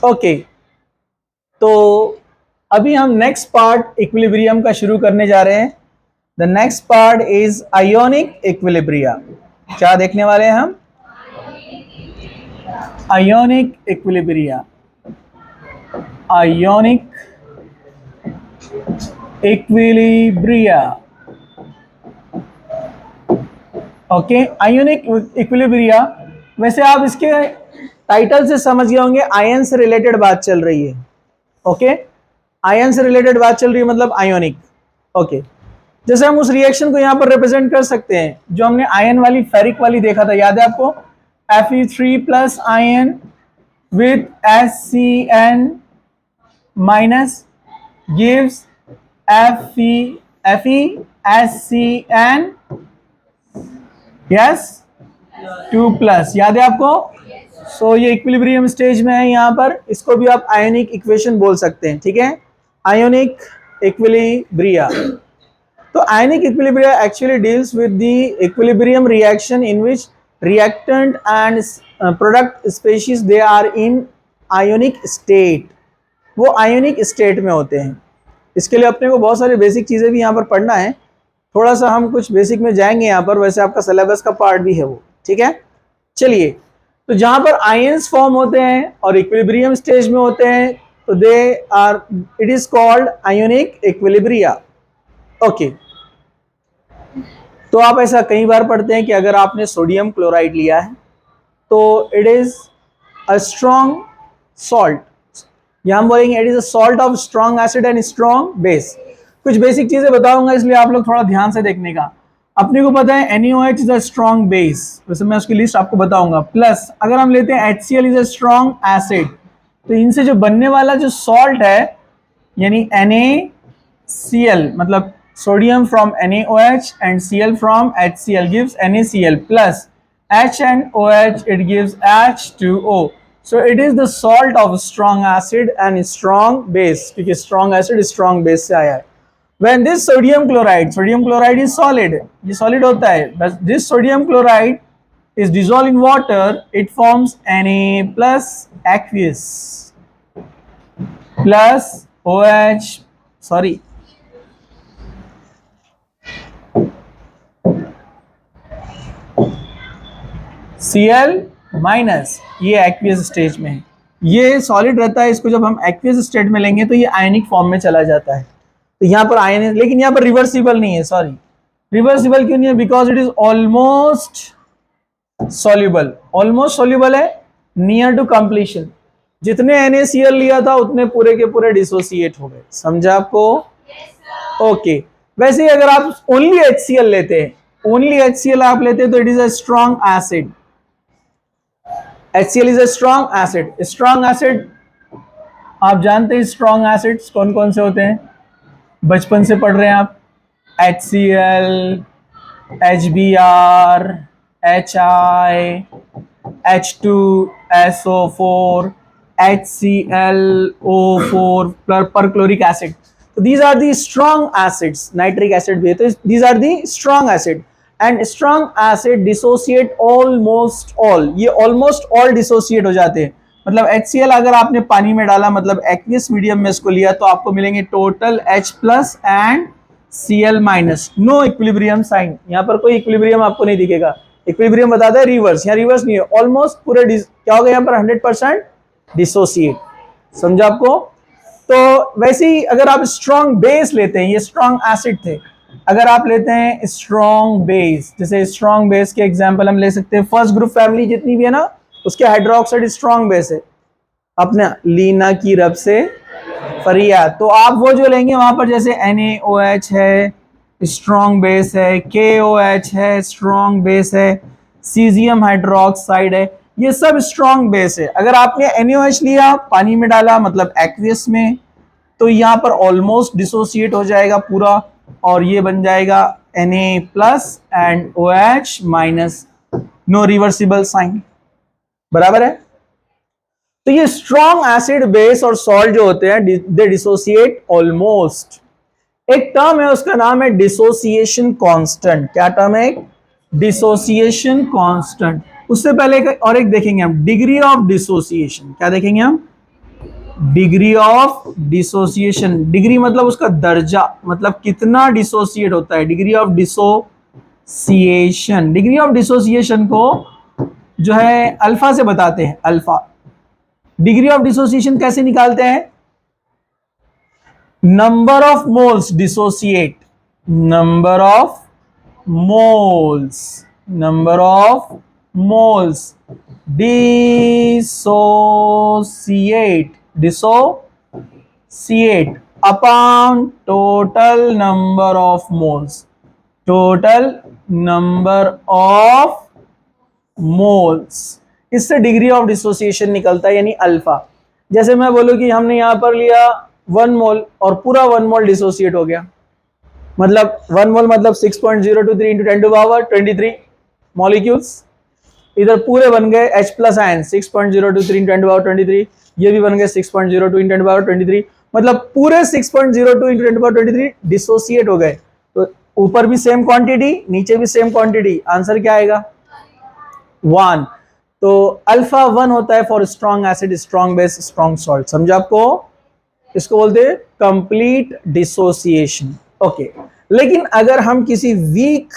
Okay, तो अभी हम नेक्स्ट पार्ट इक्विलिब्रियम का शुरू करने जा रहे हैं। The next part is ionic equilibria. क्या देखने वाले हैं हम? Ionic equilibria. Ionic equilibria. Okay, ionic equilibria. वैसे आप इसके टाइटल से समझ गए होंगे, आयन से रिलेटेड बात चल रही है। ओके, आयन से रिलेटेड बात चल रही है मतलब आयोनिक। ओके, जैसे हम उस रिएक्शन को यहां पर रिप्रेजेंट कर सकते हैं जो हमने आयन वाली फेरिक वाली देखा था, याद है आपको? Fe3 plus ion with HCN minus gives FeHCN yes 2 plus. याद है आपको? सो ये इक्विलिब्रियम स्टेज में है यहाँ पर, इसको भी आप आयोनिक इक्वेशन बोल सकते हैं। ठीक है, आयोनिक इक्विलिब्रिया। तो ionic equilibria actually deals with the equilibrium reaction in which reactant and product species they are in ionic state. वो आयोनिक स्टेट में होते हैं। इसके लिए अपने को बहुत सारी बेसिक चीज़ें भी यहाँ पर पढ़ना है। थोड़ा सा हम कुछ बेसिक में जाएंगे यहाँ पर, वैसे आपका सिलेबस का पार्ट भी है वो। ठीक है, चलिए। तो जहाँ पर आयंस फॉर्म होते हैं और इक्विलिब्रियम स्टेज में होते हैं तो they are, it is called ionic equilibria. Okay, तो आप ऐसा कई बार पढ़ते हैं कि अगर आपने सोडियम क्लोराइड लिया है तो it is a strong salt, या हम बोलेंगे it is a salt of strong acid and strong base. कुछ बेसिक चीजें बताऊंगा, इसलिए आप लोग थोड़ा ध्यान से देखने का। अपने को पता है NaOH is a strong base, वैसे मैं उसकी लिस्ट आपको बताऊंगा। प्लस अगर हम लेते हैं HCl is a strong acid, तो इनसे जो बनने वाला जो सॉल्ट है यानी NaCl, मतलब sodium from NaOH and Cl from HCl gives NaCl plus H and OH it gives H2O. So it is the salt of strong acid and strong base, क्योंकि strong acid strong base से आया है। When this sodium chloride is solid, ये solid होता है, but this sodium chloride is dissolved in water, it forms Na plus aqueous plus OH, sorry, Cl minus, ये aqueous stage में है। ये सॉलिड रहता है, इसको जब हम एक्वियस स्टेट में लेंगे तो ये आयनिक फॉर्म में चला जाता है। तो यहाँ पर आयन है, लेकिन यहाँ पर रिवर्सिबल नहीं है। सॉरी, रिवर्सिबल क्यों नहीं है? Because it is almost soluble. Almost soluble है, नियर टू कंप्लीशन। जितने NaCl लिया था उतने पूरे के पूरे डिसोसिएट हो गए। समझा आपको? ओके, वैसे ही अगर आप ओनली HCl लेते हैं, ओनली HCl आप लेते हैं तो it is a strong acid. HCl is a strong acid. Strong acid आप जानते हैं स्ट्रॉन्ग एसिड्स कौन कौन से होते हैं? बचपन से पढ़ रहे हैं आप। HCl, HBr, HI, H2SO4, HClO4 perchloric acid. तो these are the strong acids, nitric acid भी है। तो these are the strong acid and strong acid dissociate almost all, ये almost all dissociate हो जाते हैं। मतलब HCl अगर आपने पानी में डाला, मतलब एक्वियस मीडियम में इसको लिया, तो आपको मिलेंगे total H plus and Cl minus. No equilibrium sign, यहाँ पर कोई इक्विलिब्रियम आपको नहीं दिखेगा। इक्विलिब्रियम बताता है रिवर्स, यहाँ रिवर्स नहीं है। ऑलमोस्ट पूरे क्या हो गया यहाँ पर 100% डिसोसिएट। समझा आपको? तो वैसे ही अगर आप स्ट्रॉन्ग बेस लेते हैं, ये स्ट्रॉन्ग एसिड थे, अगर आप लेते हैं स्ट्रॉन्ग बेस, जैसे स्ट्रॉन्ग बेस के एग्जांपल हम ले सकते हैं फर्स्ट ग्रुप फैमिली जितनी भी है ना, उसके हाइड्रोक्साइड स्ट्रॉन्ग बेस है। अपना लीना की रब से फरियाद, तो आप वो जो लेंगे वहां पर जैसे NaOH है स्ट्रॉन्ग बेस है, KOH है स्ट्रॉन्ग बेस है, सीजियम हाइड्रोक्साइड है, ये सब स्ट्रॉन्ग बेस है। अगर आपने NaOH लिया, पानी में डाला, मतलब एक्वियस में, तो यहाँ पर ऑलमोस्ट डिसोसिएट हो जाएगा पूरा, और ये बन जाएगा Na plus and OH minus. No reversible sign. बराबर है? तो ये स्ट्रॉन्ग एसिड बेस और सॉल्ट जो होते हैं दे डिसोसिएट ऑलमोस्ट। एक टर्म है उसका नाम है डिसोसिएशन कांस्टेंट। क्या टर्म है? Dissociation constant. उससे पहले और एक देखेंगे हम, डिग्री ऑफ डिसोसिएशन। क्या देखेंगे हम? डिग्री ऑफ डिसोसिएशन, डिग्री मतलब उसका दर्जा, मतलब कितना डिसोसिएट होता है, degree of dissociation. Degree of dissociation को जो है अल्फा से बताते हैं, अल्फा। डिग्री ऑफ डिसोसिएशन कैसे निकालते हैं? Number of moles dissociate, number of moles, number of moles dissociate, dissociate upon total number of moles, total number of moles. इससे डिग्री ऑफ डिसोसिएशन निकलता है, यानी अल्फा। जैसे मैं बोलूं कि हमने यहां पर लिया 1 मोल और पूरा 1 मोल डिसोसिएट हो गया, मतलब 1 मोल मतलब 6.023 इंटू 10 टू पावर 23 मॉलिक्यूल्स। इधर पूरे बन गए H plus ion 6.023 into 10 to power 23, ये भी बन गए 6.02 इंटू 10 टू पावर 23, मतलब पूरे 6.02 इंटू 10 टू पावर 23 डिसोसिएट हो गए। तो ऊपर भी सेम क्वांटिटी, नीचे भी सेम क्वांटिटी, आंसर क्या आएगा? 1। तो अल्फा 1 होता है for strong acid, strong base, strong salt. समझा आपको? इसको बोलते हैं कंप्लीट डिसोसिएशन। ओके, लेकिन अगर हम किसी वीक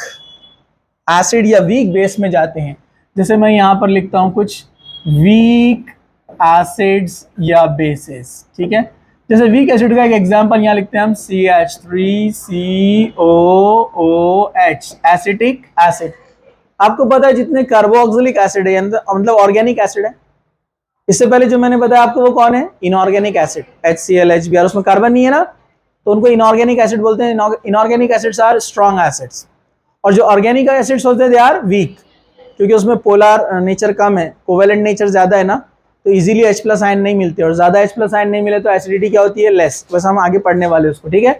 एसिड या वीक बेस में जाते हैं, जैसे मैं यहां पर लिखता हूं कुछ वीक एसिड्स या बेसेस, ठीक है। जैसे वीक एसिड का एक एग्जांपल यहां लिखते हैं हम CH3COOH, एसिटिक एसिड। आपको पता है जितने कार्बोक्सिलिक एसिड है, मतलब ऑर्गेनिक एसिड है, इससे पहले जो मैंने बताया आपको वो कौन है? इनऑर्गेनिक एसिड, HCl, HBr, उसमें कार्बन नहीं है ना, तो उनको इनऑर्गेनिक एसिड बोलते हैं। Inorganic acids are strong acids, और जो ऑर्गेनिक एसिड्स होते हैं दे आर वीक, क्योंकि उसमें पोलर नेचर कम है, कोवेलेंट नेचर ज्यादा है ना, तो इजीली H प्लस आयन नहीं मिलते, और ज्यादा H प्लस आयन नहीं मिले तो एसिडिटी क्या होती है? लेस। बस हम आगे पढ़ने वाले उसको, ठीक है।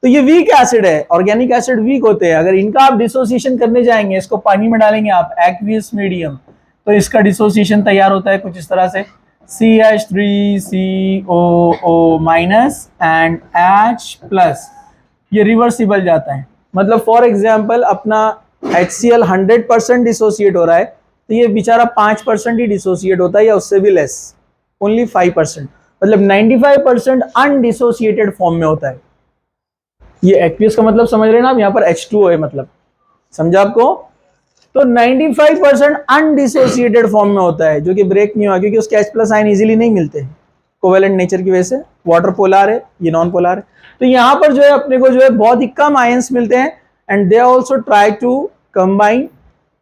तो ये वीक एसिड है, ऑर्गेनिक एसिड वीक होते हैं। अगर इनका आप डिसोसिएशन करने जाएंगे, इसको पानी में डालेंगे आप एक्वियस मीडियम, तो इसका डिसोसिएशन तैयार होता है कुछ इस तरह से, CH3COO minus and H plus, ये रिवर्सिबल जाता है। मतलब फॉर एग्जाम्पल अपना HCl 100% डिसोसिएट हो रहा है, तो ये बेचारा 5% ही डिसोसिएट होता है, या उससे भी लेस, ओनली 5%, मतलब 95% अनडिसोसिएटेड फॉर्म में होता है। ये एक्वियस का मतलब समझ रहे हैं ना आप, यहाँ पर H2O है, मतलब समझा आपको? तो 95% अनडिसोसिएटेड फॉर्म में होता है, जो कि ब्रेक नहीं हुआ, क्योंकि उसके H प्लस आयन इजीली नहीं मिलते कोवेलेंट नेचर की वजह से। वाटर पोलर है, ये नॉन पोलर है। तो यहाँ पर जो है अपने को जो है बहुत ही कम आयंस मिलते हैं, and they also try to combine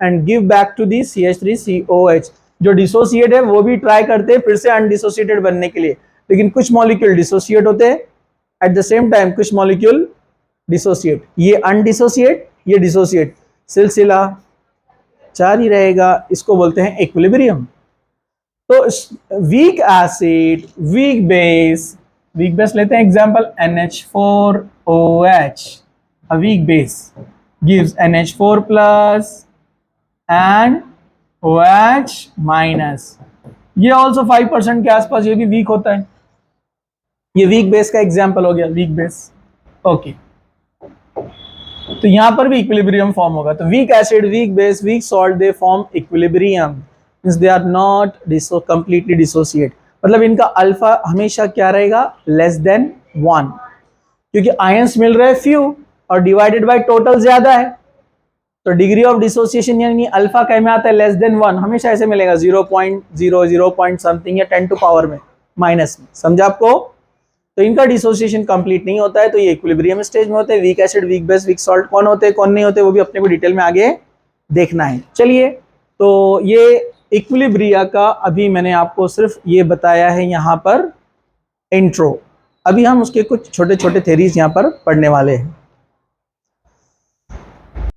and give back to the CH3COH। जो डिसोसिएट है वो भी ट्राई करते हैं फिर से अनडिसोसिएटेड बनने के लिए, लेकिन कुछ मॉलिक्यूल डिसोसिएट होते हैं एट द सेम टाइम, कुछ मॉलिक्यूल डिसोसिएट, ये अनडिसोसिएट, ये डिसोसिएट, सिलसिला जारी रहेगा। इसको बोलते हैं इक्विलिब्रियम। तो वीक एसिड, वीक बेस लेते हैं example NH4OH, a weak base gives NH4 plus and OH minus, ये ऑल्सो 5% के आसपास, ये भी वीक होता है। ये वीक बेस का एग्जांपल हो गया, वीक बेस। ओके, तो यहां पर भी इक्विलिब्रियम फॉर्म होगा। तो weak acid, weak base, weak salt, they form equilibrium, means they are not completely dissociate. मतलब इनका अल्फा हमेशा क्या रहेगा? लेस देन 1, क्योंकि आयंस मिल रहे हैं फ्यू और डिवाइडेड बाय टोटल ज्यादा है। तो डिग्री ऑफ डिसोसिएशन यानी अल्फा क्या में आता है? लेस देन 1, हमेशा ऐसे मिलेगा 0.0 पॉइंट समथिंग या 10 टू पावर में माइनस में। समझा आपको? तो इनका डिसोसिएशन कंप्लीट नहीं होता है, तो ये इक्विलिब्रियम स्टेज में होते हैं। Weak acid, weak base, weak salt कौन होते हैं, कौन नहीं होते, वो भी अपने को डिटेल में आगे देखना है। चलिए, तो ये इक्विलिब्रिया का अभी मैंने आपको सिर्फ ये बताया है यहाँ पर इंट्रो। अभी हम उसके कुछ छोटे छोटे थ्योरीज यहाँ पर पढ़ने वाले हैं।